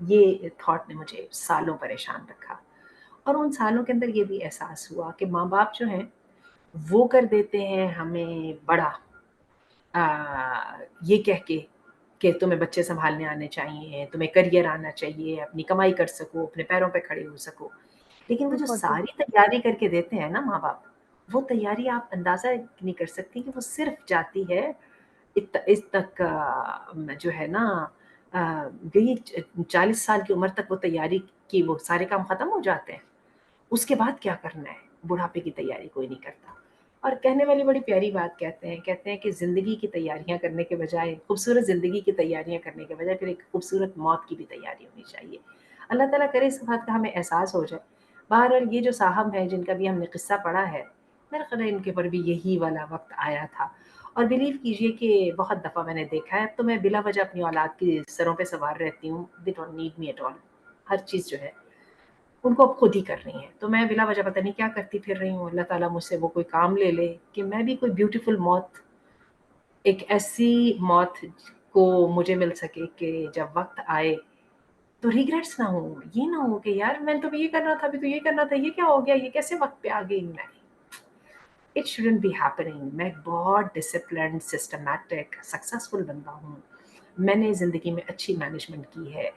یہ تھاٹ نے مجھے سالوں پریشان رکھا، اور ان سالوں کے اندر یہ بھی احساس ہوا کہ ماں باپ جو ہیں وہ کر دیتے ہیں ہمیں بڑا یہ کہہ کے کہ تمہیں بچے سنبھالنے آنے چاہیے، تمہیں کریئر آنا چاہیے، اپنی کمائی کر سکو، اپنے پیروں پہ کھڑے ہو سکو، لیکن وہ جو بالکل ساری تیاری کر کے دیتے ہیں نا ماں باپ، وہ تیاری آپ اندازہ نہیں کر سکتی کہ وہ صرف جاتی ہے اس تک جو ہے نا یہی 40 سال کی عمر تک وہ تیاری کی، وہ سارے کام ختم ہو جاتے ہیں، اس کے بعد کیا کرنا ہے؟ بڑھاپے کی تیاری کوئی نہیں کرتا۔ اور کہنے والی بڑی پیاری بات کہتے ہیں کہ زندگی کی تیاریاں کرنے کے بجائے، خوبصورت زندگی کی تیاریاں کرنے کے بجائے پھر ایک خوبصورت موت کی بھی تیاری ہونی چاہیے۔ اللہ تعالیٰ کرے اس بات کا ہمیں احساس ہو جائے۔ بہرحال یہ جو صاحب ہیں جن کا بھی ہم نے قصہ پڑھا ہے، میرا خیال ہے ان کے اوپر بھی یہی والا وقت آیا تھا، اور بلیو کیجئے کہ بہت دفعہ میں نے دیکھا ہے، اب تو میں بلا وجہ اپنی اولاد کی سروں پہ سوار رہتی ہوں، they don't need me at all، ہر چیز جو ہے ان کو اب خود ہی کرنی ہے، تو میں بلا وجہ پتہ نہیں کیا کرتی پھر رہی ہوں۔ اللہ تعالیٰ مجھ سے وہ کوئی کام لے لے کہ میں بھی کوئی بیوٹیفل موت، ایک ایسی موت کو مجھے مل سکے کہ جب وقت آئے تو ریگریٹس نہ ہوں، یہ نہ ہو کہ یار میں تو یہ کرنا تھا، ابھی تو یہ کرنا تھا، یہ کیا ہو گیا، یہ کیسے وقت پہ آ گئی میں۔ It shouldn't be happening. میں ایک بہت ڈسپلنڈ، سسٹمیٹک، سکسیزفل بندہ ہوں، میں نے زندگی میں اچھی مینجمنٹ کی ہے،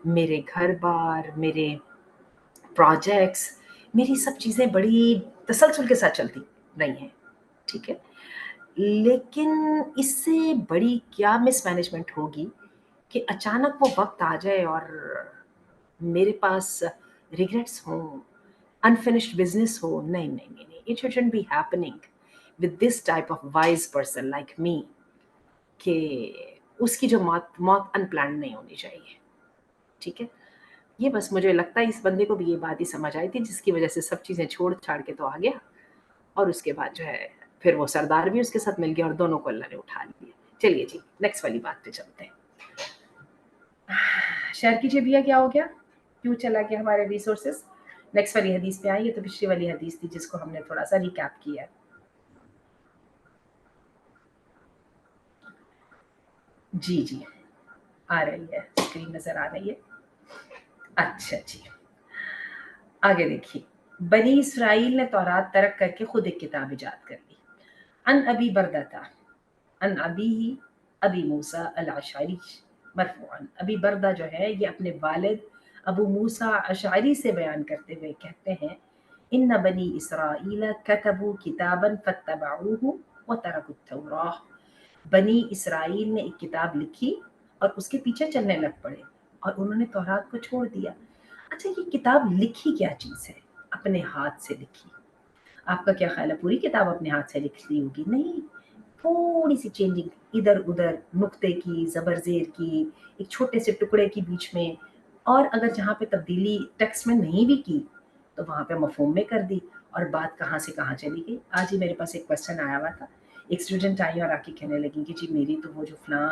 میرے گھر بار، میرے پروجیکٹس، میری سب چیزیں بڑی تسلسل کے ساتھ چلتی رہی ہیں، ٹھیک ہے، لیکن اس سے بڑی کیا مس مینجمنٹ ہوگی کہ اچانک وہ وقت آ جائے اور میرے پاس ریگریٹس ہوں، unfinished بزنس ہو۔ نہیں نہیں نہیں نہیں، it shouldn't be happening with this type of wise person like me، کہ اس کی جو موت unplanned نہیں ہونی چاہیے، ٹھیک ہے۔ یہ بس مجھے لگتا ہے اس بندے کو بھی یہ بات ہی سمجھ آئی تھی، جس کی وجہ سے سب چیزیں چھوڑ چھاڑ کے تو آ گیا، اور اس کے بعد جو ہے پھر وہ سردار بھی اس کے ساتھ مل گیا اور دونوں کو اللہ نے اٹھا لیا۔ چلیے جی نیکسٹ والی بات پہ چلتے ہیں۔ شیئر کیجیے بھیا کیا ہو گیا، کیوں چلا گیا ہمارے ریسورسز؟ نیکسٹ والی حدیث پہ آئیے، تو پچھلی والی حدیث تھی جس کو ہم نے تھوڑا سا ریکیپ کیا ہے۔ جی جی آ رہی ہے، اسکرین نظر آ رہی ہے، اچھا جی آگے دیکھیے۔ بنی اسرائیل نے تورات ترک کر کے خود ایک کتاب ایجاد کر لی۔ ان ابی بردہ ان ابی ابی موسیٰ الاشعری مرفوعا، ابی بردہ جو ہے یہ اپنے والد ابو موسیٰ اشعری سے بیان کرتے ہوئے کہتے ہیں، ان بنی اسرائیل کتبوا کتابا فاتبعوه وترکوا التوراہ، بنی اسرائیل نے ایک کتاب لکھی اور اس کے پیچھے چلنے لگ پڑے اور انہوں نے تورات کو چھوڑ دیا۔ اچھا یہ کتاب لکھی کیا چیز ہے؟ اپنے ہاتھ سے لکھی۔ آپ کا کیا خیال ہے پوری کتاب اپنے ہاتھ سے لکھ لی ہوگی؟ نہیں، تھوڑی سی چینجنگ ادھر ادھر، نقطے کی، زبر زیر کی، ایک چھوٹے سے ٹکڑے کی بیچ میں، اور اگر جہاں پہ تبدیلی ٹیکسٹ میں نہیں بھی کی تو وہاں پہ مفہوم میں کر دی، اور بات کہاں سے کہاں چلی گئی۔ آج ہی میرے پاس ایک کوسچن آیا ہوا تھا، ایک اسٹوڈنٹ آئی اور آ کے کہنے لگی کہ جی میری تو وہ جو فلاں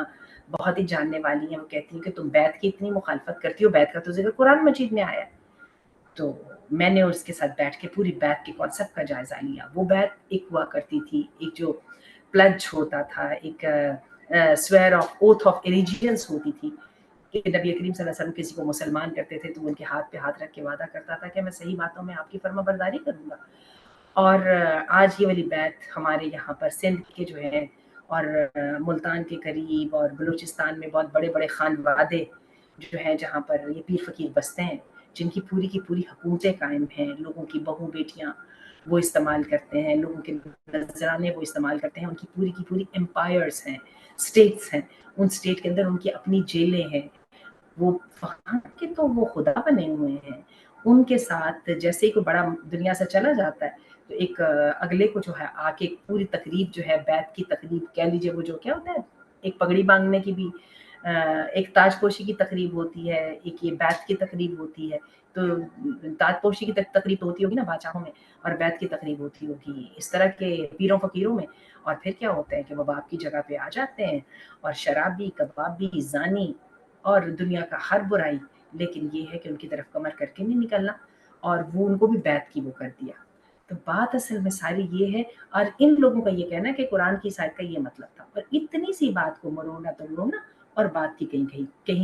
بہت ہی جاننے والی ہیں وہ کہتی ہیں کہ تم بیت کی اتنی مخالفت کرتی ہو، بیت کا تو ذکر قرآن مجید میں آیا ہے۔ تو میں نے اس کے ساتھ بیٹھ کے پوری بیت کے کانسیپٹ کا جائزہ لیا۔ وہ بیت ایک ہوا کرتی تھی، ایک جو پلج ہوتا تھا، ایک سویر آف اوتھ آف ایلیجینس ہوتی تھی کہ نبی کریم صلی اللہ علیہ وسلم کسی کو مسلمان کرتے تھے تو ان کے ہاتھ پہ ہاتھ رکھ کے وعدہ کرتا تھا کہ میں صحیح باتوں میں آپ کی فرما برداری کروں گا۔ اور آج یہ والی بیت ہمارے یہاں پر سندھ کے جو ہے اور ملتان کے قریب اور بلوچستان میں بہت بڑے بڑے خانوادے جو ہیں جہاں پر یہ پیر فقیر بستے ہیں، جن کی پوری حکومتیں قائم ہیں، لوگوں کی بہو بیٹیاں وہ استعمال کرتے ہیں، لوگوں کے نذرانے وہ استعمال کرتے ہیں، ان کی پوری امپائرز ہیں، اسٹیٹس ہیں، ان اسٹیٹ کے اندر ان کی اپنی جیلیں ہیں، وہ وہاں کے تو وہ خدا بنے ہوئے ہیں۔ ان کے ساتھ جیسے ہی کوئی بڑا دنیا سے چلا جاتا ہے تو ایک اگلے کو جو ہے آ کے پوری تقریب جو ہے بیت کی تقریب کہہ لیجیے، وہ جو کیا ہوتا ہے ایک پگڑی باندھنے کی بھی ایک تاج پوشی کی تقریب ہوتی ہے، ایک یہ بیت کی تقریب ہوتی ہے۔ تو تاج پوشی کی تقریب ہوتی ہوگی نا بادشاہوں میں، اور بیت کی تقریب ہوتی ہوگی اس طرح کے پیروں فقیروں میں۔ اور پھر کیا ہوتا ہے کہ وہ باپ کی جگہ پہ آ جاتے ہیں اور شرابی، کبابی، زانی اور دنیا کا ہر برائی، لیکن یہ ہے کہ ان کی طرف کمر کر کے نہیں نکلنا، اور وہ ان کو بھی بیت کی وہ کر دیا۔ تو بات اصل میں ساری یہ ہے، اور ان لوگوں کا یہ کہنا ہے کہ قرآن کی سائد کا یہ مطلب تھا، اور اتنی سی بات کو مرونا توڑنا اور بات کی کہیں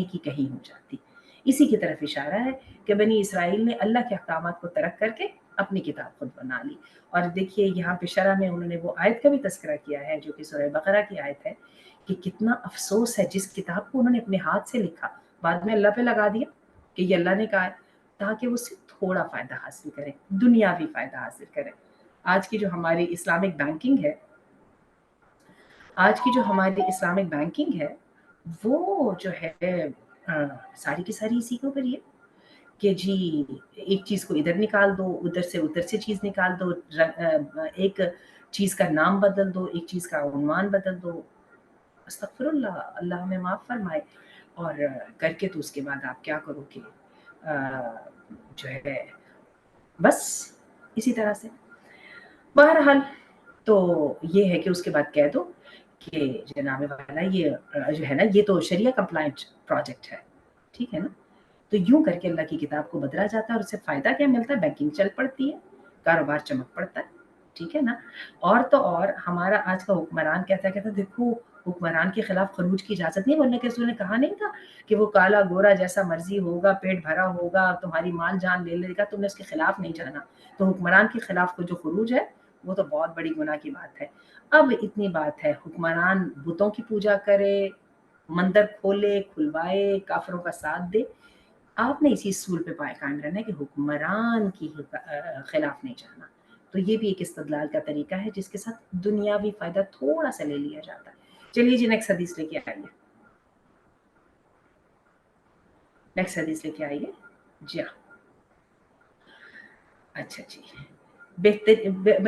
کی کہیں ہو جاتی۔ اسی کی طرف اشارہ ہے کہ بنی اسرائیل نے اللہ کے احکامات کو ترک کر کے اپنی کتاب خود بنا لی. اور دیکھیے یہاں پہ شرح میں انہوں نے وہ آیت کا بھی تذکرہ کیا ہے جو کہ سورہ بقرہ کی آیت ہے کہ کتنا افسوس ہے جس کتاب کو انہوں نے اپنے ہاتھ سے لکھا بعد میں اللہ پہ لگا دیا کہ یہ اللہ نے کہا ہے تاکہ وہ اس سے تھوڑا فائدہ حاصل کریں, دنیاوی فائدہ حاصل کریں. آج کی جو ہماری اسلامک بینکنگ ہے وہ جو ہے ساری کی ساری اسی کے اوپر یہ کہ جی ایک چیز کو ادھر نکال دو, ادھر سے چیز نکال دو, ایک چیز کا نام بدل دو, ایک چیز کا عنوان بدل دو. استغفر اللہ, اللہ ہمیں معاف فرمائے. اور کر کے تو اس کے بعد آپ کیا کرو کہ جو ہے بس اسی طرح سے. بہرحال تو یہ ہے کہ اس کے بعد کہہ دو کہ جناب والا یہ جو ہے نا یہ تو شریعہ کمپلائنٹ پروجیکٹ ہے, ٹھیک ہے نا. تو یوں کر کے اللہ کی کتاب کو بدلا جاتا ہے اور اس سے فائدہ کیا ملتا ہے, بینکنگ چل پڑتی ہے, کاروبار چمک پڑتا ہے, ٹھیک ہے نا. اور تو اور ہمارا آج کا حکمران کہتا ہے دیکھو حکمران کے خلاف خروج کی اجازت نہیں, ورنہ کہ رسول نے کہا نہیں تھا کہ وہ کالا گورا جیسا مرضی ہوگا, پیٹ بھرا ہوگا, تمہاری مال جان لے لے گا, تم نے اس کے خلاف نہیں جانا. تو حکمران کے خلاف کو جو خروج ہے وہ تو بہت بڑی گناہ کی بات ہے. اب اتنی بات ہے حکمران بتوں کی پوجا کرے, مندر کھولے کھلوائے, کافروں کا ساتھ دے, آپ نے اسی اصول پہ پائے قائم رہنا ہے کہ حکمران کی خلاف نہیں جانا. تو یہ بھی ایک استدلال کا طریقہ ہے جس کے ساتھ دنیاوی فائدہ تھوڑا سا لے لیا جاتا ہے. چلیے جی نیکسٹ حدیث لے کے آئیے, جی ہاں. اچھا جی,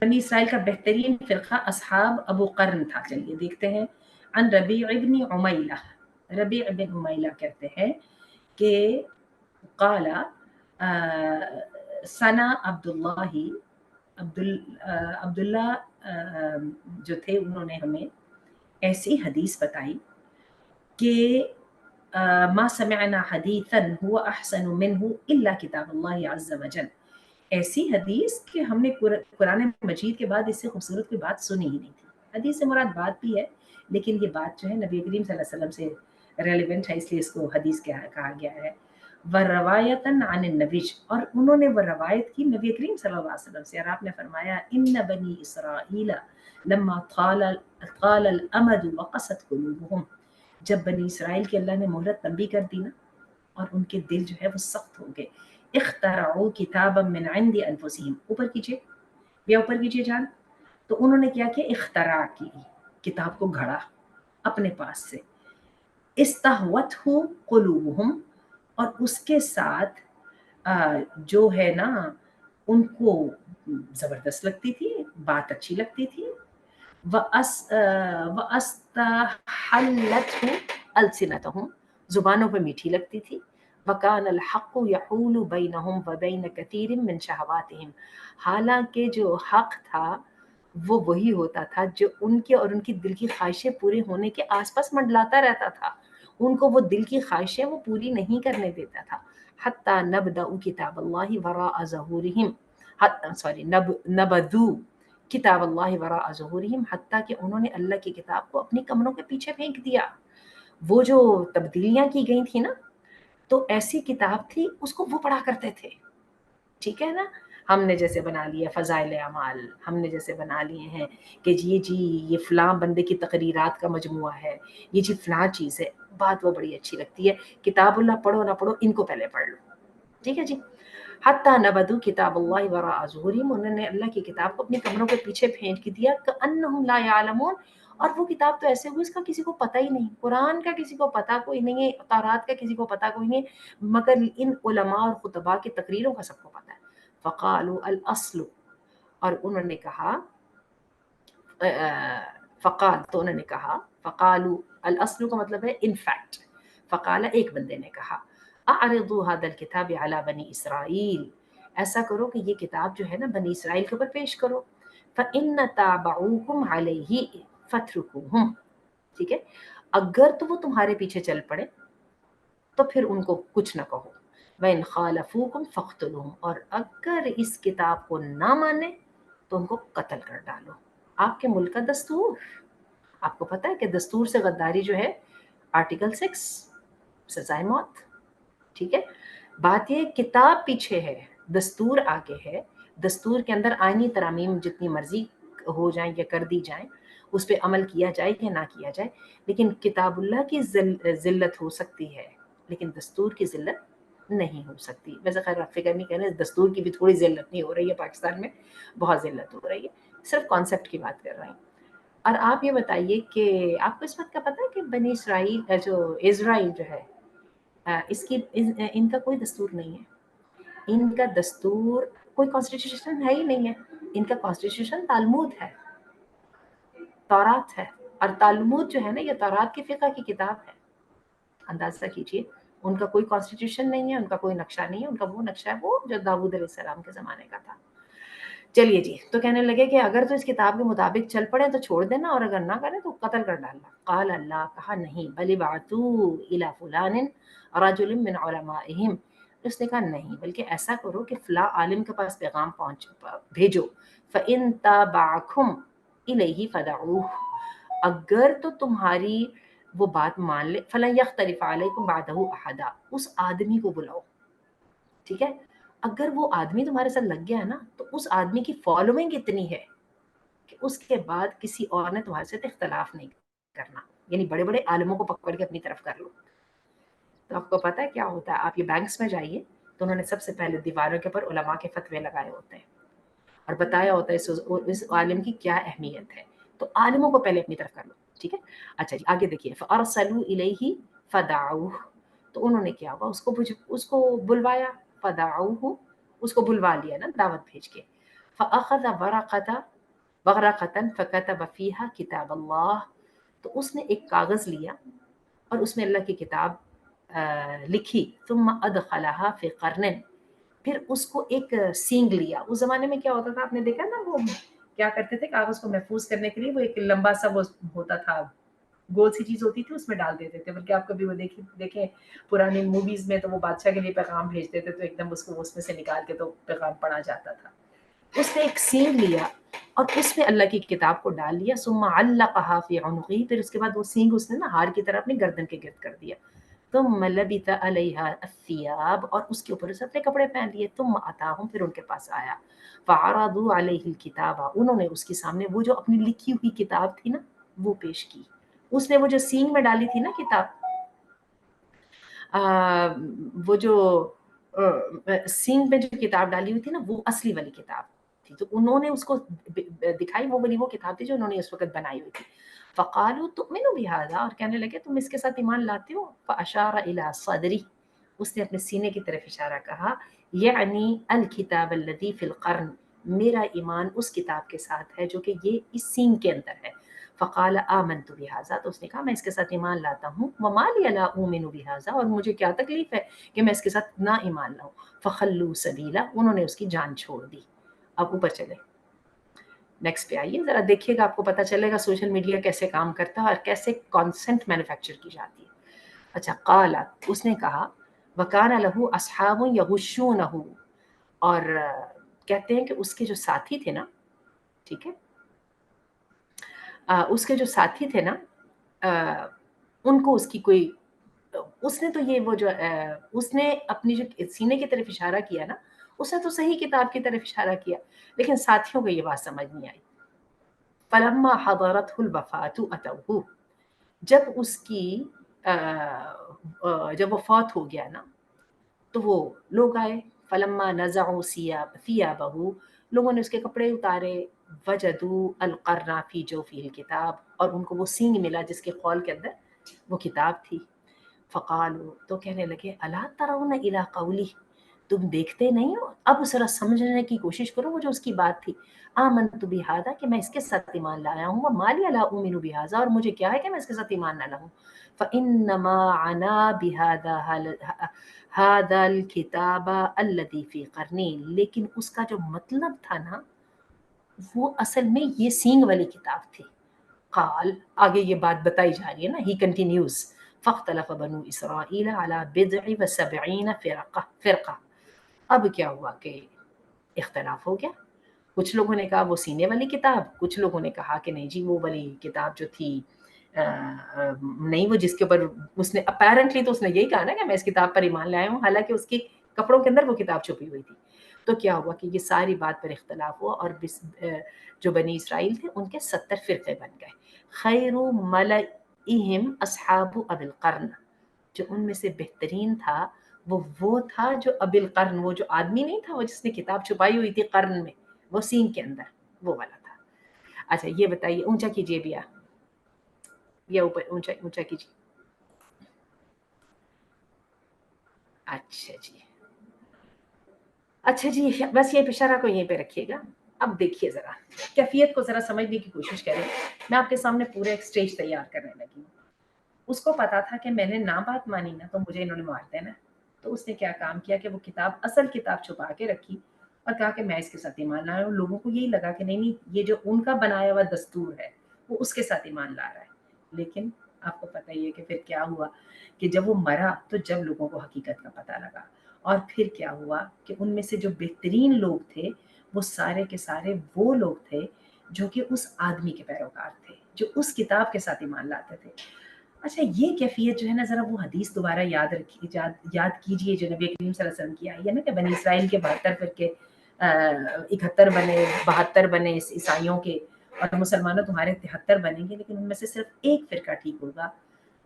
بنی اسرائیل کا بہترین فرقہ اصحاب ابو قرن تھا. چلیے دیکھتے ہیں. عن ربیع بن عمیلہ, ربیع بن عمیلہ کہتے ہیں کہ قال ثنا عبداللہ جو تھے انہوں نے ہمیں ایسی حدیث بتائی کہ ما سمعنا حدیثا هو احسن منه الا کتاب اللہ عز وجل. ایسی حدیث کہ ہم نے قرآن مجید کے بعد اس سے خوبصورت کوئی بات سنی ہی نہیں تھی. حدیث سے مراد بات بھی ہے لیکن یہ بات جو ہے نبی کریم صلی اللہ علیہ وسلم سے ریلیونٹ ہے, اس لیے اس کو حدیث کہا گیا ہے. وروایتاً عن النبی, اور انہوں نے وہ روایت کی نبی کریم صلی اللہ علیہ وسلم سے, اور آپ نے فرمایا ان بنی اسرائیل لما طال الامد وقست قلوبهم, جب بنی اسرائیل کے اللہ نے مہلت لمبی کر دی نا اور ان کے دل جو ہے وہ سخت ہو گئے, اخترعوا کتابا من عند انفسهم, اوپر کیجئے جان. تو انہوں نے کیا اختراع کی, کتاب کو گھڑا اپنے پاس سے. استہوته قلوبهم, اور اس کے ساتھ جو ہے نا ان کو زبردست لگتی تھی, بات اچھی لگتی تھی. وَأَسْتَحَلَّتْهُ أَلْسِنَتَهُمْ, زبانوں پہ میٹھی لگتی تھی. وَكَانَ الْحَقُّ يَحُولُ بَيْنَهُمْ وَبَيْنَ كَثِيرٍ مِّن شَهَوَاتِهِمْ, حالانکہ جو حق تھا وہ وہی ہوتا تھا جو ان کے اور ان کی دل کی خواہشیں پوری ہونے کے آس پاس منڈلاتا رہتا تھا. ان کو وہ دل کی خواہشیں وہ پوری نہیں کرنے دیتا تھا. حتی نبدأ کتاب اللہ وراء ظہورہم, نبذوا کتاب اللہ وراء ظہورہم, حتیٰ کہ انہوں نے اللہ کی کتاب کو اپنی کمروں کے پیچھے پھینک دیا. وہ جو تبدیلیاں کی گئی تھی نا تو ایسی کتاب تھی اس کو وہ پڑھا کرتے تھے, ٹھیک ہے نا. ہم نے جیسے بنا لیا فضائل اعمال, ہم نے جیسے بنا لیے ہیں کہ جی یہ فلاں بندے کی تقریرات کا مجموعہ ہے, یہ جی فلاں چیز ہے, بات وہ بڑی اچھی لگتی ہے. کتاب اللہ پڑھو نہ پڑھو ان کو پہلے پڑھ لو, ٹھیک ہے جی. حتی نبذوا کتاب اللہ وراء ظہورہم, انہوں نے اللہ کی کتاب کو اپنی کمروں کے پیچھے پھینک دیا. کأنہم لا یعلمون, اور وہ کتاب تو ایسے ہوئی اس کا کسی کو پتہ ہی نہیں, قرآن کا کسی کو پتہ کوئی نہیں ہے, تورات کا کسی کو پتہ کوئی نہیں, مگر ان علماء اور خطباء کی تقریروں کا سب کو پتہ ہے. فقالوا الاصل, اور انہوں نے کہا تو انہوں نے کہا فقالوا الاصل کا مطلب ہے ان فیکٹ. فقال, ایک بندے نے کہا اعرضوا هذا الكتاب على بني اسرائیل, ایسا کرو کہ یہ کتاب جو ہے نا بنی اسرائیل کے اوپر پیش کرو. فإن تابعوكم عليه فاتركوهم, ٹھیک ہے, اگر تو وہ تمہارے پیچھے چل پڑے تو پھر ان کو کچھ نہ کہو. وَإِنْ خَالَفُوكُمْ فَاقْتُلُوهُمْ, اور اگر اس کتاب کو نہ مانے تو ان کو قتل کر ڈالو. آپ کے ملک کا دستور, آپ کو پتہ ہے کہ دستور سے غداری جو ہے آرٹیکل 6 سزائے موت, ٹھیک ہے. بات یہ کتاب پیچھے ہے، دستور آگے ہے. دستور کے اندر آئینی ترامیم جتنی مرضی ہو جائیں یا کر دی جائیں، اس پہ عمل کیا جائے یا نہ کیا جائے، لیکن کتاب اللہ کی ذلت ہو سکتی ہے لیکن دستور کی ذلت نہیں ہو سکتی. ویسے خیر آپ فکر نہیں کریں، دستور کی بھی تھوڑی ذلت نہیں ہو رہی ہے پاکستان میں، بہت ذلت ہو رہی ہے. صرف کانسیپٹ کی بات کر رہے ہیں. اور آپ یہ بتائیے کہ آپ کو اس بات کا پتہ ہے کہ بنی اسرائیل جو اسرائیل جو ہے، اس کی ان کا کوئی دستور نہیں ہے. ان کا دستور کوئی کانسٹیٹیوشن ہے ہی نہیں ہے. ان کا کانسٹیٹیوشن تالمود ہے، تورات ہے. اور تالمود جو ہے نا، یہ تورات کی فقہ کی کتاب ہے. اندازہ کیجیے، ان کا کوئی کانسٹیٹیوشن نہیں ہے، ان کا کوئی نقشہ نہیں ہے. ان کا وہ نقشہ ہے وہ جو داؤد علیہ السلام کے زمانے کا تھا. چلیے جی، تو کہنے لگے کہ اگر تو اس کتاب کے مطابق چل پڑے تو چھوڑ دینا، اور اگر نہ کرے تو قتل کر ڈالنا. قال اللہ، کہا نہیں، بل ابعثوا الی فلان رجل من علمائہم. اس نے کہا نہیں، بلکہ ایسا کرو کہ فلاں عالم کے پاس پیغام بھیجو. فإن تابعکم الیہ فدعوہ. اگر تو تمہاری وہ بات مان لے، فلن یختلف علیکم بعدہ احدا. اس آدمی کو بلاؤ. ٹھیک ہے، اگر وہ آدمی تمہارے ساتھ لگ گیا ہے نا، تو اس آدمی کی فالوئنگ اتنی ہے کہ اس کے بعد کسی اور نے تمہارے ساتھ اختلاف نہیں کرنا. یعنی بڑے بڑے عالموں کو پکڑ کے اپنی طرف کر لو. تو آپ کو پتہ ہے کیا ہوتا ہے؟ آپ یہ بینکس میں جائیے تو انہوں نے سب سے پہلے دیواروں کے اوپر علماء کے فتوے لگائے ہوتے ہیں اور بتایا ہوتا ہے اس عالم کی کیا اہمیت ہے. تو عالموں کو پہلے اپنی طرف کر لو. ٹھیک ہے، اچھا جی آگے دیکھیے. فارسلوا الیہ فدعوہ. تو انہوں نے کیا ہوا، اس کو بلوایا. فدعوہ، اس کو بلوا لیا نا دعوت بھیج کے. فاخذ ورقۃ فكتب فيها کتاب اللہ. تو اس نے ایک کاغذ لیا اور اس میں اللہ کی کتاب لکھی. ثم ادخلها في قرن. پھر اس کو ایک سینگ لیا. اس زمانے میں کیا ہوتا تھا، آپ نے دیکھا نا، وہ کیا کرتے تھے کاغذ کو محفوظ کرنے کے لیے، وہ ایک لمبا سا وہ ہوتا تھا، گول سی چیز ہوتی تھی، اس میں ڈال دیتے تھے. بلکہ آپ کبھی وہ دیکھیں پرانی موویز میں، تو وہ بادشاہ کے لیے پیغام بھیجتے تھے تو ایک دم اس کو اس میں سے نکال کے تو پیغام پڑھا جاتا تھا. اس نے ایک سینگ لیا اور اس میں اللہ کی کتاب کو ڈال لیا. ثم علقها في عنقه. پھر اس کے بعد وہ سینگ اس نے نا ہار کی طرح اپنی گردن کے گرد کر دیا. ثم لبث عليها الثياب. اور اس کے اوپر اس اپنے کپڑے پہن لیے. ثم اتاهم. پھر ان کے پاس آیا. فعرضوا عليه الكتاب. انہوں نے اس کے سامنے وہ جو اپنی لکھی ہوئی کتاب تھی نا وہ پیش کی. اس نے وہ جو سینگ میں ڈالی تھی نا کتاب، وہ جو سینگ میں جو کتاب ڈالی ہوئی تھی نا، وہ اصلی والی کتاب تھی. تو انہوں نے اس کو دکھائی، وہ والی وہ کتاب تھی جو انہوں نے اس وقت بنائی ہوئی تھی. فقالوا تؤمنوا بهذا. اور کہنے لگے تم اس کے ساتھ ایمان لاتے ہو؟ فاشار الى صدری. اس نے اپنے سینے کی طرف اشارہ کہا، یعنی الکتاب الذی فی القرن. میرا ایمان اس کتاب کے ساتھ ہے جو کہ یہ اس سینگ کے اندر ہے. فقال آمنت بهذا. تو اس نے کہا میں اس کے ساتھ ایمان لاتا ہوں. وما لی لا اؤمن بهذا. اور مجھے کیا تکلیف ہے کہ میں اس کے ساتھ نہ ایمان لاؤں. فخلوا سبیلا. انہوں نے اس کی جان چھوڑ دی. اب اوپر چلے، نیکسٹ پہ آئیے، ذرا دیکھیے گا، آپ کو پتہ چلے گا سوشل میڈیا کیسے کام کرتا ہے اور کیسے کانسنٹ مینوفیکچر کی جاتی ہے. اچھا، قالت، اس نے کہا، وکان له اصحاب یغشونہ. اور کہتے ہیں کہ اس کے جو ساتھی تھے نا، ٹھیک ہے، اس کے جو ساتھی تھے نا، ان کو اس کی کوئی، اس نے تو یہ وہ جو اس نے اپنی جو سینے کی طرف اشارہ کیا نا، اس نے تو صحیح کتاب کی طرف اشارہ کیا، لیکن ساتھیوں کو یہ بات سمجھ نہیں آئی. فلما حضرته الوفاة اتوه. جب اس کی جب وہ فوت ہو گیا نا تو وہ لوگ آئے. فلما نزعوا ثيابه. لوگوں نے اس کے کپڑے اتارے. وجدوا القرن في جوفه الكتاب. اور ان کو وہ سینگ ملا جس کے خول کے اندر وہ کتاب تھی. فقالوا. تو کہنے لگے، الا ترون الى قوله. تم دیکھتے نہیں ہو؟ اب ذرا سمجھنے کی کوشش کرو وہ جو اس کی بات تھی. آمنت بهذا. کہ میں اس کے ساتھ ایمان لایا ہوں. وما لی لا اؤمن بهذا. اور مجھے کیا ہے کہ میں اس کے ساتھ ایمان نہ لاؤں. فانما عنا بهذا هذا الكتاب الذي في قرنی. لیکن اس کا جو مطلب تھا نا، وہ اصل میں یہ سینگ والی کتاب تھی. قال، آگے یہ بات بتائی جا رہی ہے نا، ہی کنٹینیوز. فاختلف بنو اسرائیل على بضع وسبعین فرقہ. اب کیا ہوا کہ اختلاف ہو گیا. کچھ لوگوں نے کہا وہ سینے والی کتاب، کچھ لوگوں نے کہا کہ نہیں جی وہ والی کتاب جو تھی نہیں وہ جس کے اوپر اس نے اپیرنٹلی تو اس نے یہی کہا نا کہ میں اس کتاب پر ایمان لایا ہوں، حالانکہ اس کے کپڑوں کے اندر وہ کتاب چھپی ہوئی تھی. تو کیا ہوا کہ یہ ساری بات پر اختلاف ہوا اور جو بنی اسرائیل تھے ان کے 70 فرقے بن گئے. خیر ملئہم اصحاب ابی القرن، جو ان میں سے بہترین تھا وہ تھا جو ابی القرن، وہ جو آدمی نہیں تھا وہ جس نے کتاب چھپائی ہوئی تھی قرن میں، وہ سین کے اندر وہ والا تھا. اچھا یہ بتائیے، اونچا کیجیے بیا، یا اوپر اونچا اونچا کیجیے. اچھا جی، اچھا جی، بس یہ اشارہ کو یہیں پہ رکھیے گا. اب دیکھیے ذرا کیفیت کو ذرا سمجھنے کی کوشش کریں. میں آپ کے سامنے پورے ایک اسٹیج تیار کرنے لگی ہوں. اس کو پتا تھا کہ میں نے نہ بات مانی نا تو مجھے انہوں نے مار دینا. تو اس نے کیا کام کیا کہ وہ کتاب، اصل کتاب چھپا کے رکھی اور کہا کہ میں اس کے ساتھ ایمان لا رہا ہوں. لوگوں کو یہی لگا کہ نہیں یہ جو ان کا بنایا ہوا دستور ہے وہ اس کے ساتھ ایمان لا رہا ہے. لیکن آپ کو پتہ ہی ہے کہ پھر کیا ہوا کہ جب وہ مرا تو جب لوگوں کو حقیقت کا پتہ لگا، اور پھر کیا ہوا کہ ان میں سے جو بہترین لوگ تھے وہ سارے کے سارے وہ لوگ تھے جو کہ اس آدمی کے پیروکار تھے، جو اس کتاب کے ساتھ ایمان لاتے تھے. اچھا یہ کیفیت جو ہے نا، ذرا وہ حدیث دوبارہ یاد کیجئے جو نبی کریم صلی اللہ علیہ وسلم کی آئی ہے نا کہ بنی اسرائیل کے 72 فرقے 71 بنے، 72 بنے عیسائیوں کے، اور مسلمانوں تمہارے 73 بنیں گے، لیکن ان میں سے صرف ایک فرقہ ٹھیک ہوگا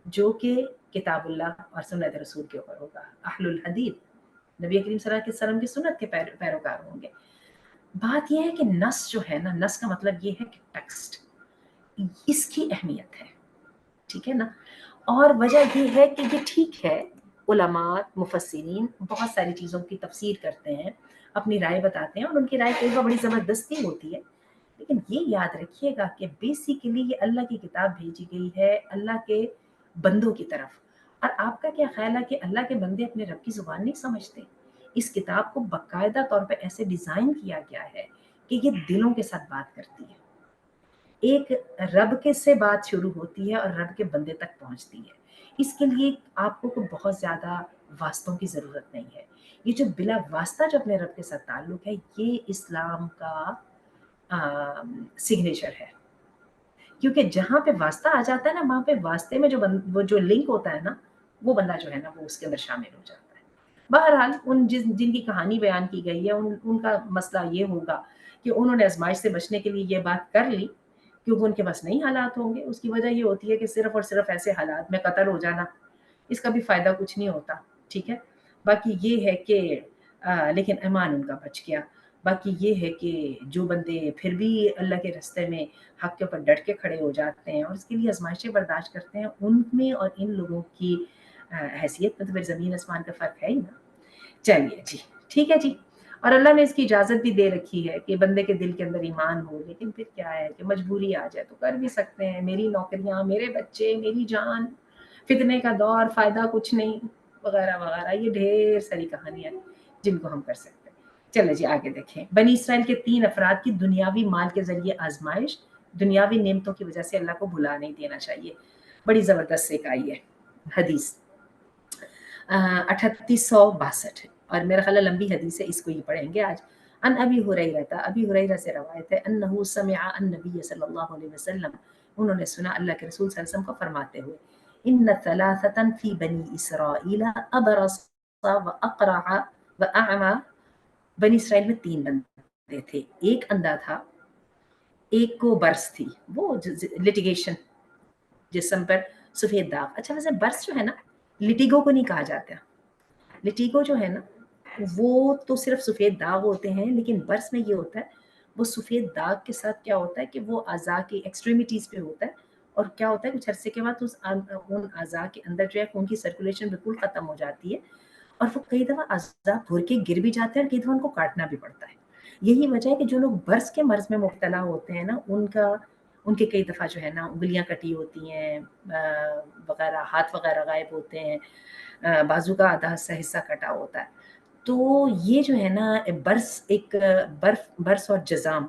جو کہ کتاب اللہ اور سنت رسول کے اوپر ہوگا. اہل الحدیث نبی کریم صلی اللہ علیہ وسلم کی سنت کے پیروکار ہوں گے. بات یہ ہے کہ نص جو ہے نا، نص کا مطلب یہ ہے کہ ٹیکسٹ، اس کی اہمیت ہے، ٹھیک ہے نا. اور وجہ یہ ہے کہ یہ ٹھیک ہے علماء مفسرین بہت ساری چیزوں کی تفسیر کرتے ہیں، اپنی رائے بتاتے ہیں، اور ان کی رائے کئی بار بڑی زبردستی ہوتی ہے. لیکن یہ یاد رکھیے گا کہ بیسیکلی یہ اللہ کی کتاب بھیجی گئی ہے اللہ کے بندوں کی طرف. اور آپ کا کیا خیال ہے کہ اللہ کے بندے اپنے رب کی زبان نہیں سمجھتے؟ اس کتاب کو باقاعدہ طور پہ ایسے ڈیزائن کیا گیا ہے کہ یہ دلوں کے ساتھ بات کرتی ہے. ایک رب کے سے بات شروع ہوتی ہے اور رب کے بندے تک پہنچتی ہے. اس کے لیے آپ کو بہت زیادہ واسطوں کی ضرورت نہیں ہے. یہ جو بلا واسطہ جو اپنے رب کے ساتھ تعلق ہے، یہ اسلام کا سگنیچر ہے. کیونکہ جہاں پہ واسطہ آ جاتا ہے نا، وہاں پہ واسطے میں وہ جو لنک ہوتا ہے نا، وہ بندہ جو ہے نا وہ اس کے اندر شامل ہو جاتا ہے. بہرحال جن کی کہانی بیان کی گئی ہے ان کا مسئلہ یہ ہوگا کہ انہوں نے آزمائش سے بچنے کے لیے یہ بات کر لی کیونکہ ان کے پاس نہیں حالات ہوں گے. اس کی وجہ یہ ہوتی ہے کہ صرف اور صرف ایسے حالات میں قتل ہو جانا، اس کا بھی فائدہ کچھ نہیں ہوتا، ٹھیک ہے. باقی یہ ہے کہ لیکن ایمان ان کا بچ گیا. باقی یہ ہے کہ جو بندے پھر بھی اللہ کے راستے میں حق کے اوپر ڈٹ کے کھڑے ہو جاتے ہیں اور اس کے لیے آزمائشیں برداشت کرتے ہیں، ان میں اور ان لوگوں کی حیثیت میں تو پھر زمین آسمان کا فرق ہے ہی نا. چلیے جی، ٹھیک ہے جی. اور اللہ نے اس کی اجازت بھی دے رکھی ہے کہ بندے کے دل کے اندر ایمان ہو، لیکن پھر کیا ہے کہ مجبوری آ جائے تو کر بھی سکتے ہیں. میری نوکریاں، میرے بچے، میری جان، فتنے کا دور، فائدہ کچھ نہیں، وغیرہ وغیرہ. یہ ڈھیر ساری کہانیاں جن کو ہم کر سکتے ہیں. چلے جی آگے دیکھیں. بنی اسرائیل کے 3 افراد کی دنیاوی مال کے ذریعے آزمائش، دنیاوی نعمتوں کی وجہ سے اللہ کو بھلا نہیں دینا چاہیے. بڑی زبردست ایک آئی ہے حدیث 3862، اور میرا خیال ہے لمبی حدیث ہے، اس کو ہی پڑھیں گے آج. ان ابی ہریرہ، ابی ہریرہ سے روایت ہے، انہ سمع النبی صلی اللہ علیہ وسلم، انہوں نے سنا اللہ کے رسول صلی اللہ علیہ وسلم کو فرماتے ہوئے، ان ثلاثة فی بنی اسرائیل ابرص واقرع واعمى. بنی اسرائیل میں 3 بندے تھے، ایک اندھا تھا، ایک کو برس تھی، وہ لٹیگیشن، جسم پر سفید داغ. اچھا ویسے برس جو ہے نا، لٹیگو کو نہیں کہا جاتا. لٹیگو جو ہے نا وہ تو صرف سفید داغ ہوتے ہیں، لیکن برس میں یہ ہوتا ہے وہ سفید داغ کے ساتھ کیا ہوتا ہے کہ وہ اعضاء کی ایکسٹریمیٹیز پہ ہوتا ہے، اور کیا ہوتا ہے کچھ عرصے کے بعد ان اعضاء کے اندر جو ہے خون کی سرکولیشن بالکل ختم ہو جاتی ہے، اور وہ کئی دفعہ اعضاء بھر کے گر بھی جاتے ہیں اور کئی دفعہ ان کو کاٹنا بھی پڑتا ہے. یہی وجہ ہے کہ جو لوگ برس کے مرض میں مبتلا ہوتے ہیں نا، ان کے کئی دفعہ جو ہے نا انگلیاں کٹی ہوتی ہیں وغیرہ، ہاتھ وغیرہ غائب ہوتے ہیں، بازو کا آدھا حصہ کٹا ہوتا ہے. تو یہ جو ہے نا برس اور جزام،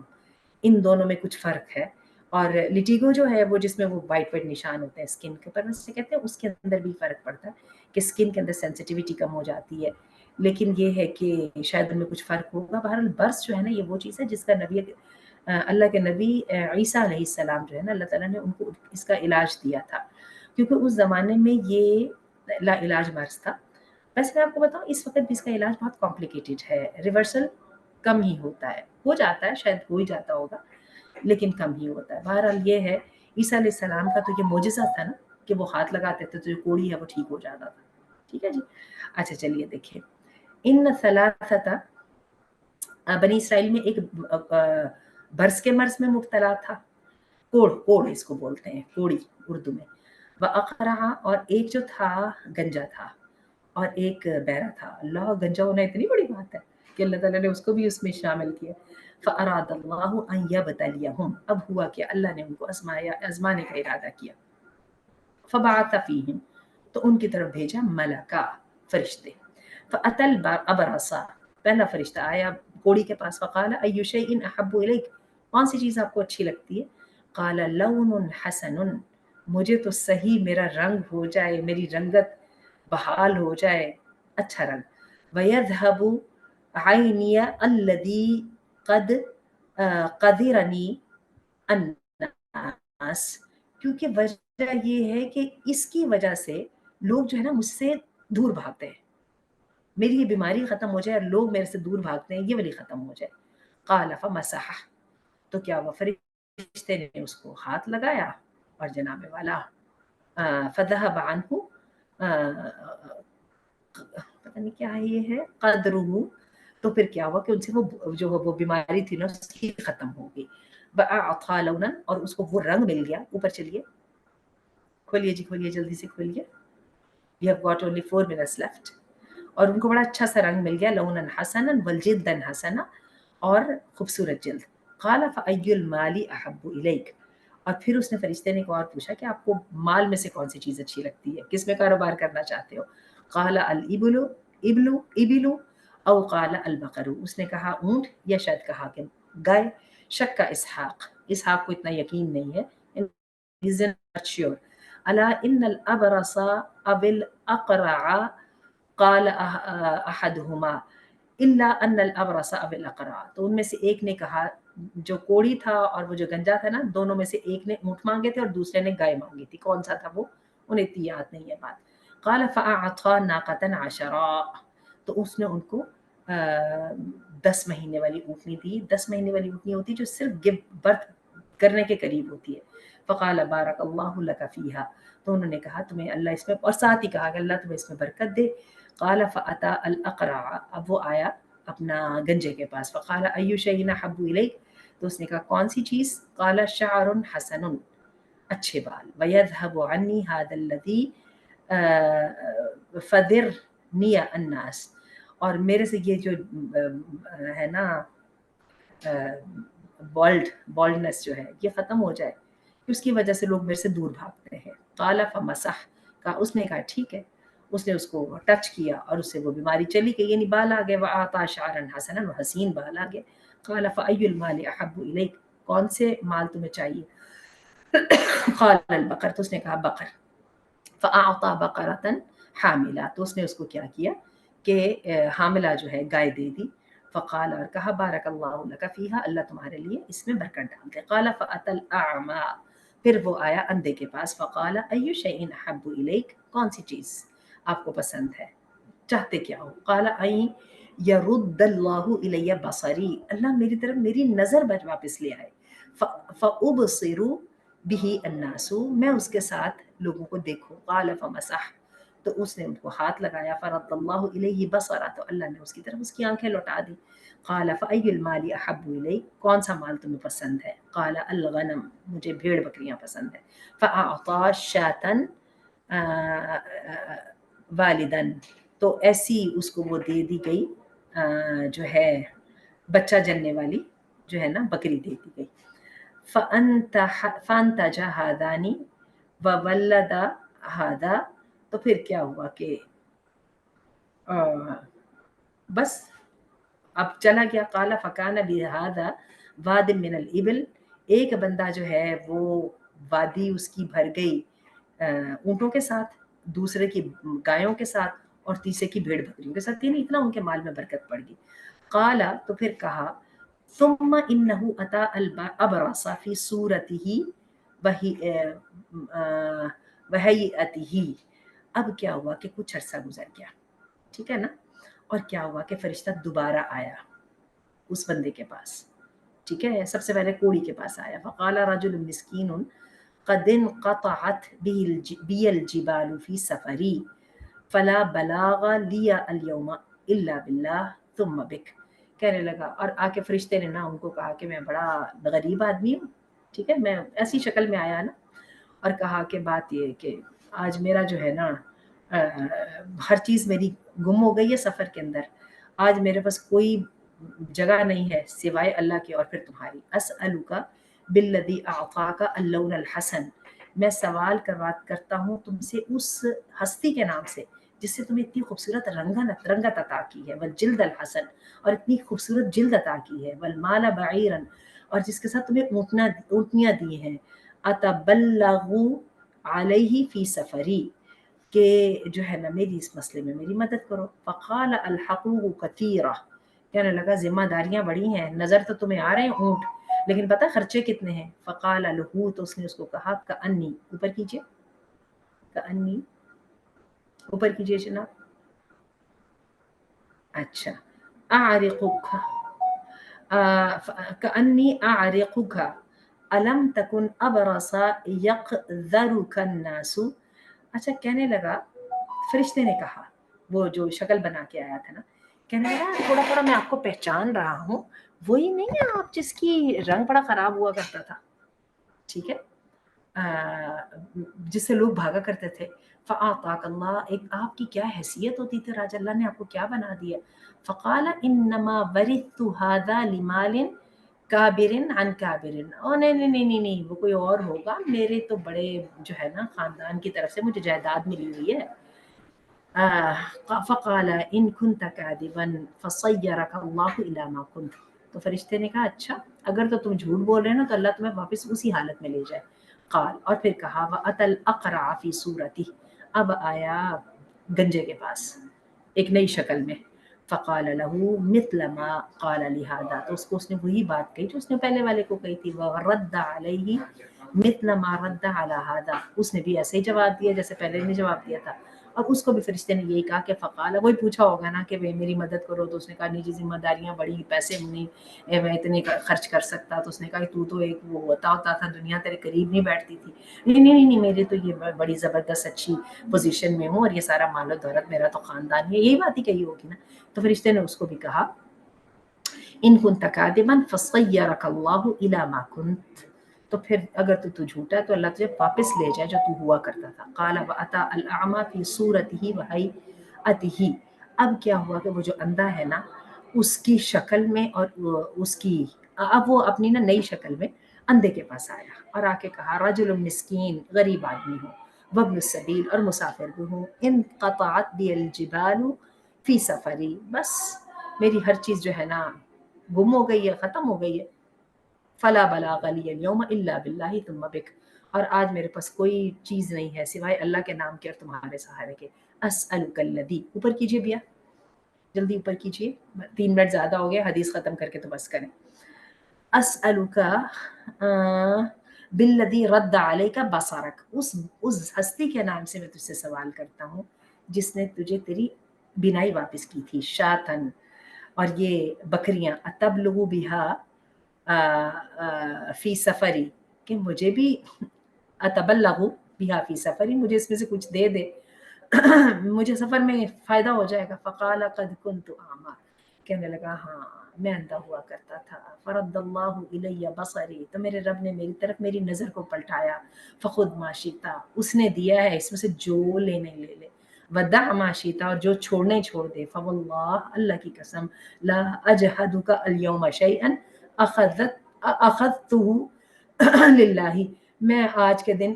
ان دونوں میں کچھ فرق ہے. اور لٹیگو جو ہے وہ جس میں وہ وائٹ نشان ہوتے ہیں اسکن کے اوپر، سے کہتے ہیں اس کے اندر بھی فرق پڑتا ہے کہ اسکن کے اندر سینسٹیوٹی کم ہو جاتی ہے. لیکن یہ ہے کہ شاید ان میں کچھ فرق ہوگا. بہرحال برس جو ہے نا یہ وہ چیز ہے جس کا اللہ کے نبی عیسیٰ علیہ السلام جو ہے نا، اللہ تعالیٰ نے ان کو اس کا علاج دیا تھا، کیونکہ اس زمانے میں یہ لا علاج مرض تھا۔ ویسے میں آپ کو بتاؤں اس وقت بھی اس کا علاج بہت کمپلیکیٹڈ ہے، ریورسل کم ہی ہوتا ہے، ہو جاتا ہے، شاید ہو ہی جاتا ہوگا لیکن کم ہی ہوتا ہے۔ بہرحال یہ ہے، عیسیٰ علیہ السلام کا تو یہ معجزہ تھا نا کہ وہ ہاتھ لگاتے تھے تو جو کوڑی ہے وہ ٹھیک ہو جاتا تھا۔ ٹھیک ہے جی، اچھا چلیے دیکھیں، ان ثلاثہ، بنی اسرائیل میں ایک برس کے مرض میں مبتلا تھا، کوڑ اس کو بولتے ہیں، کوڑی اردو میں، وَأَقْرَعَ، اور ایک جو تھا گنجا تھا، اور ایک بہرا تھا۔ اللہ، گنجا ہونا اتنی بڑی بات ہے کہ اللہ تعالیٰ نے اس کو بھی اس میں شامل کیا۔ فَأَرَادَ اللَّهُ أَن يَبْتَلِيَهُمْ، اب ہوا کہ اللہ نے ان کو آزمانے کا ارادہ کیا۔ فَبَعَثَ فِيهِمْ، تو ان کی طرف بھیجا ملکا، فرشتے۔ فَأَتَى الْأَبْرَصَ، پہلا فرشتہ آیا کوڑی کے پاس، فقال أَيُّ شَيْءٍ أَحَبُّ إِلَيْكَ، کون سی چیز آپ کو اچھی لگتی ہے؟ قال لون حسن، مجھے تو صحیح میرا رنگ ہو جائے، میری رنگت بحال ہو جائے، اچھا رنگ۔ وَيَذْهَبُ عَيْنِيَ الَّذِي قَدْ قَدِرَنِي النَّاسِ، کیونکہ وجہ یہ ہے کہ اس کی وجہ سے لوگ جو ہے نا مجھ سے دور بھاگتے ہیں، میری یہ بیماری ختم ہو جائے اور لوگ میرے سے دور بھاگتے ہیں، یہ والی ختم ہو جائے۔ قال فمسح، تو کیا وہ فرشتے نے اس کو ہاتھ لگایا اور جناب والا فذهب عنه، پتہ نہیں کیا ہے یہ ہے، قدرہ، تو پھر کیا ہوا کہ ان سے وہ بیماری تھی نا اس کی ختم ہو گئی۔ وَأَعْطَى لَوْنًا، اور اس کو وہ رنگ مل گیا۔ اوپر چلیے، کھولیے جی، کھولیے جلدی سے کھولیے، we have got only 4 minutes left۔ اور ان کو بڑا اچھا سا رنگ مل گیا، لونا حسنا والجلدا حسنا، اور خوبصورت جلد۔ قال فأي المال احب الیک، اور پھر اس نے فرشتے نے کو اور پوچھا کہ آپ کو مال میں سے کون سی چیز اچھی لگتی ہے، کس میں کاروبار کرنا چاہتے ہو؟ قال الابل، ابل، او قال البقر، اس نے کہا اونٹ، یا شاید کہا کہ گائے۔ شک کا اسحاق کو اتنا یقین نہیں ہے، is not sure۔ الا ان الابرص او الاقرع، قال احدہما الا ان الابرص او الاقرع، تو ان میں سے ایک نے کہا، جو کوڑی تھا اور وہ جو گنجا تھا نا، دونوں میں سے ایک نے اونٹ مانگے تھے اور دوسرے نے گائے مانگی تھی، کون سا تھا وہ انہیں اتنی یاد نہیں ہے بات۔ قال فاعطى ناقة عشراء، تو اس نے ان کو 10 مہینے والی اونٹنی دی۔ 10 مہینے والی اونٹنی ہوتی جو صرف گو برتھ کرنے کے قریب ہوتی ہے۔ فقال بارک اللہ لک فیہا، تو انہوں نے کہا تمہیں اللہ اس میں، اور ساتھ ہی کہا کہ اللہ تمہیں اس میں برکت دے۔ قال فأتى الاقرع، اب وہ آیا اپنا گنجے کے پاس۔ فقال ای شیء احب الیک، تو اس نے کہا کون سی چیز؟ قال شعر حسن، اچھے بال۔ ویذهب عنی هذا الذی فذرنی الناس، اور میرے سے یہ جو ہے نا بالڈنس جو ہے یہ ختم ہو جائے، اس کی وجہ سے لوگ میرے سے دور بھاگتے ہیں۔ قال فمسح، کا اس نے کہا ٹھیک ہے، اس نے اس کو ٹچ کیا اور اس سے وہ بیماری چلی گئی، یعنی بال آ گئے۔ وَأَعْطَى شَعْرًا حَسَنًا، حسین بال آ گئے۔ قال فَأَيُّ الْمَالِ أَحَبُّ إِلَيْكَ، کون سے مال تمہیں چاہیے؟ قال البقر، تو اس نے کہا بقر۔ فَأَعْطَى بَقَرَةً حَامِلَةً، تو اس نے اس کو کیا کیا کہ حاملہ جو ہے گائے دے دی۔ فقال، اور کہا بارک اللہ لک فیہا، اللہ تمہارے لیے اس میں برکت ڈال دے۔ قال فأتى الأعمى، پھر وہ آیا اندھے کے پاس۔ فقال ای شیء احب الیک، کون سی چیز آپ کو پسند ہے، چاہتے کیا ہو؟ قال ان یرد اللہ الی بصری، اللہ میری طرف میری نظر واپس لے آئے۔ فابصر به الناس، میں اس کے ساتھ لوگوں کو دیکھوں۔ قال فمسح، تو اس نے ان کو ہاتھ لگایا۔ فرد اللہ الیہ بصرہ، تو اللہ نے اس کی طرف اس کی آنکھیں لوٹا دی۔ قال فأی المال احب الیک، کون سا مال تمہیں پسند ہے؟ قال الغنم، مجھے بھیڑ بکریاں پسند ہیں۔ فأعطى شاة والدن، تو ایسی اس کو وہ دے دی گئی جو ہے بچہ جننے والی جو ہے نا بکری دے دی گئی۔ فانتج هذان وولد هذا، تو پھر کیا ہوا کہ بس اب چلا گیا۔ قال فکان بهذا واد من الابل، ایک بندہ جو ہے وہ وادی اس کی بھر گئی اونٹوں کے ساتھ، دوسرے کی گایوں کے ساتھ، اور تیسرے کی بھیڑ بکریوں کے ساتھ، یعنی اتنا ان کے مال میں برکت پڑ گئی۔ قال، تو پھر کہا ثم انه اتى الابرص في صورته وهيئته. اب کیا ہوا کہ کچھ عرصہ گزر گیا، ٹھیک ہے نا، اور کیا ہوا کہ فرشتہ دوبارہ آیا اس بندے کے پاس، ٹھیک ہے، سب سے پہلے کوڑی کے پاس آیا، فقال رجل مسکین قد انقطعت بي الجبال في سفري فلا بلاغ لي اليوم الا بالله ثم بك. کہنے لگا، اور آ کے فرشتے نے نا ان کو کہا کہ میں بڑا غریب آدمی ہوں، ٹھیک ہے، میں ایسی شکل میں آیا نا، اور کہا کہ بات یہ کہ آج میرا جو ہے نا ہر چیز میری گم ہو گئی ہے سفر کے اندر، آج میرے پاس کوئی جگہ نہیں ہے سوائے اللہ کی اور پھر تمہاری. اسألک بالذی اعطاک اللون الحسن، میں سوال کرتا ہوں تم سے اس ہستی کے نام سے جس سے تمہیں اتنی خوبصورت رنگت عطا کی ہے، والجلد الحسن، اور اتنی خوبصورت جلد عطا کی ہے، والمال بعیرا، اور جس کے ساتھ تمہیں اونٹنیاں دی ہیں، اتبلغ علیہ فی سفری، کہ جو ہے نا میری اس مسئلے میں میری مدد کرو. فقال الحقوق کثیرہ، کہنے لگا ذمہ داریاں بڑی ہیں، نظر تو تمہیں آ رہے ہیں اونٹ، لیکن پتہ خرچے کتنے ہیں. فقال لہو، تو اس نے اس کو کہا کأنی، اوپر کیجئے، کأنی اوپر کیجئے جناب، اچھا، اعرقک، کأنی اعرقک الم تکن ابرص یقذرک الناس. اچھا، کہنے لگا، فرشتے نے کہا، وہ جو شکل بنا کے آیا تھا نا، کہنے لگا تھوڑا تھوڑا میں آپ کو پہچان رہا ہوں، وہی نہیں ہے آپ جس کی رنگ بڑا خراب ہوا کرتا تھا، ٹھیک ہے، جس سے لوگ بھاگا کرتے تھے. فاعطاک اللہ، ایک آپ کی کیا حیثیت ہوتی تھی، راج اللہ نے آپ کو کیا بنا دیا. فقال انما ورثت هذا لمال کابر عن کابر، او نہیں نہیں نہیں نہیں نہیں، وہ کوئی اور ہوگا، میرے تو بڑے جو ہے نا خاندان کی طرف سے مجھے جائیداد ملی ہوئی ہے. فقال ان كنت كاذبا فصيرك الله الى ما كنت. تو فرشتے نے کہا اچھا اگر تو تم جھوٹ بول رہے ہو نا تو اللہ تمہیں واپس اسی حالت میں لے جائے. قال، اور پھر کہا واتى الاقرع في صورته، اب آیا گنجے کے پاس ایک نئی شکل میں. فقال له مثل ما قال لهذا، تو اس نے وہی بات کہی جو اس نے پہلے والے کو کہی تھی. ورد عليه مثل ما رد على هذا، اس نے بھی ایسے ہی جواب دیا جیسے پہلے نے جواب دیا تھا، اور اس کو بھی فرشتے نے یہی کہا کہ فقال، وہی پوچھا ہوگا نا کہ میری مدد کرو، تو اس نے کہا نہیں جی ذمہ داریاں بڑی، پیسے نہیں میں اتنے خرچ کر سکتا. تو اس نے کہا تو ایک وہ ہوتا تھا، دنیا تیرے قریب نہیں بیٹھتی تھی. نہیں میرے تو یہ بڑی زبردست اچھی پوزیشن میں ہوں، اور یہ سارا مال و دولت میرا تو خاندان ہے، یہی بات ہی کہی ہوگی نا. تو فرشتے نے اس کو بھی کہا ان كنت كاذبا فصيرك الله الى ما كنت، تو پھر اگر تو جھوٹا ہے تو اللہ تجھے واپس لے جائے جو تو ہوا کرتا تھا. قال واتى الاعمى في صورته وهيئته، اب کیا ہوا کہ وہ جو اندھا ہے نا اس کی شکل میں، اور اس کی اب وہ اپنی نا نئی شکل میں اندھے کے پاس آیا، اور آ کے کہا رجل مسکین، غریب آدمی ہوں، وابن السبیل، اور مسافر بھی ہوں، انقطعت بی الجبال فی سفری، بس میری ہر چیز جو ہے نا گم ہو گئی ہے، ختم ہو گئی ہے. فلا بلاغ لی اليوم الا باللہ ثم بک، اور آج میرے پاس کوئی چیز نہیں ہے سوائے اللہ کے نام کے اور تمہارے سہارے کے. اسألک الذی، اوپر کیجئے بیا، جلدی اوپر کیجئے، 3 منٹ زیادہ ہو گیا، حدیث ختم کر کے تو بس کریں. اسألک بالذی رد علیک بصرک، اس ہستی کے نام سے میں تجھ سے سوال کرتا ہوں جس نے تجھے تیری بینائی واپس کی تھی. شاتن، اور یہ بکریاں، اتبلغ بہا فی سفری، کہ مجھے بھی اتبلغ بہا فی سفری، مجھے اس میں سے کچھ دے دے مجھے سفر میں فائدہ ہو جائے گا. فقال قد كنت اعمى، کہنے لگا ہاں میں اندھا ہوا کرتا تھا. فرد اللہ الی بصری، تو میرے رب نے میری طرف میری نظر کو پلٹایا. فخذ ما شئت، اس نے دیا ہے اس میں سے جو لینے لے لے. ودع ما شئت، اور جو چھوڑنے چھوڑ دے. فواللہ، اللہ کی قسم، لا اجحدک اليوم شیئا اخذته للہ، میں آج کے دن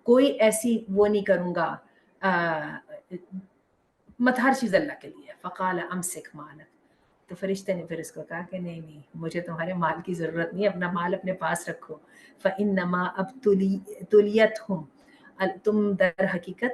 کوئی ایسی وہ نہیں کروں گا، مت ہر چیز اللہ کے لیے. فقال امسک مالک، تو فرشتے نے پھر اس کو کہا کہ نہیں مجھے تمہارے مال کی ضرورت نہیں، اپنا مال اپنے پاس رکھو. فانما ابتلیتہم، تم در حقیقت